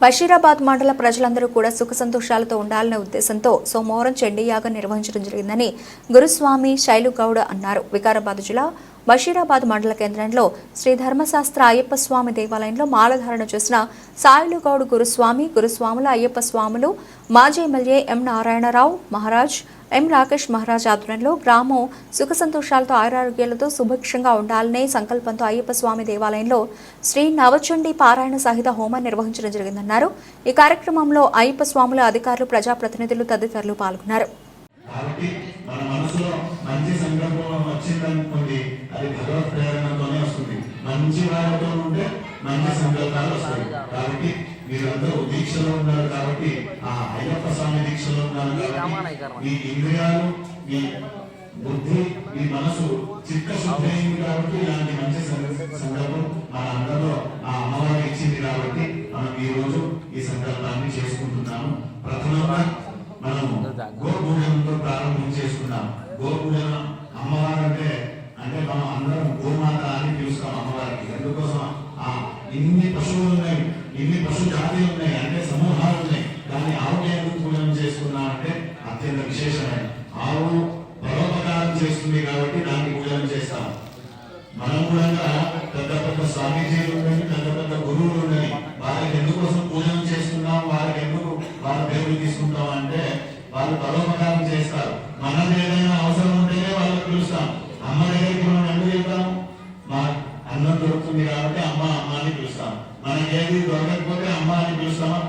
బషీరాబాద్ మండల ప్రజలందరూ కూడా సుఖ సంతోషాలతో ఉండాలనే ఉద్దేశంతో సోమవారం చండీయాగం నిర్వహించడం జరిగిందని గురుస్వామి శైలుగౌడ అన్నారు. వికారాబాద్ జిల్లా బషీరాబాద్ మండల కేంద్రంలో శ్రీ ధర్మశాస్త్ర అయ్యప్ప స్వామి దేవాలయంలో మాలధారణ చేసిన శైలుగౌడ్ గురుస్వాములు అయ్యప్ప స్వాములు మాజీ ఎమ్మెల్యే ఎం నారాయణరావు మహారాజ్ ఎం రాకేష్ మహారాజ్ ఆధ్వర్యంలో గ్రామం సుఖ సంతోషాలతో ఆరోగ్యాలతో సుభిక్షంగా ఉండాలనే సంకల్పంతో అయ్యప్ప స్వామి దేవాలయంలో శ్రీ నవచండీ పారాయణ సహిత హోమం నిర్వహించడం జరిగిందన్నారు. ఈ కార్యక్రమంలో అయ్యప్ప స్వాముల అధికారులు, ప్రజాప్రతినిధులు తదితరులు పాల్గొన్నారు. మీరందరూ దీక్షలో ఉన్నారు కాబట్టి ఆ అయ్యప్ప స్వామి దీక్షలో ఉన్నారు. మీ ఇంద్రియాలు, మీ బుద్ధి, మీ మనసు చిత్తశుద్ధి అయింది కాబట్టి ఇలాంటి మంచి సందర్భం మన అందరిలో ఆ అమ్మవారు ఇచ్చింది కాబట్టి మనం ఈ రోజు ఈ సంకల్పాన్ని చేసుకుంటున్నాము. ప్రథమంగా మనము గోపూజనంతో ప్రారంభం చేసుకున్నాం. గోపూజన అమ్మవారు అంటే మనం అందరం గోమాత అని పిలుస్తాం అమ్మవారికి. ఎందుకోసం ఇన్ని పశువులు ఉన్నాయి, ఇన్ని పశు జాతులు ఉన్నాయి, అంటే సమూహాలు ఉన్నాయి. కానీ ఆవుకి ఎందుకు పూజన చేసుకున్నామంటే అత్యంత విశేషమైన ఆవు పరోపకారం చేస్తుంది కాబట్టి దానికి పూజన చేస్తాం. మనం కూడా పెద్ద పెద్ద స్వామీజీలు ఉన్నాయి, పెద్ద పెద్ద గురువులు ఉన్నాయి. వారికి ఎందుకోసం పూజన చేస్తున్నాం, వారికి ఎందుకు వాళ్ళ దేవుడు తీసుకుంటాం అంటే వాళ్ళు పరోపకారం చేస్తారు. మనది ఏదైనా అవసరం ఉంటేనే వాళ్ళకి పిలుస్తాం. అమ్మ దగ్గరికి మనం ఎందుకు వెళ్తాం? మా అన్నం దొరుకుతుంది కాబట్టి అమ్మ అమ్మ అని పిలుస్తాం. మనకి ఏది దొరకకపోతే అమ్మ అని పిలుస్తామా?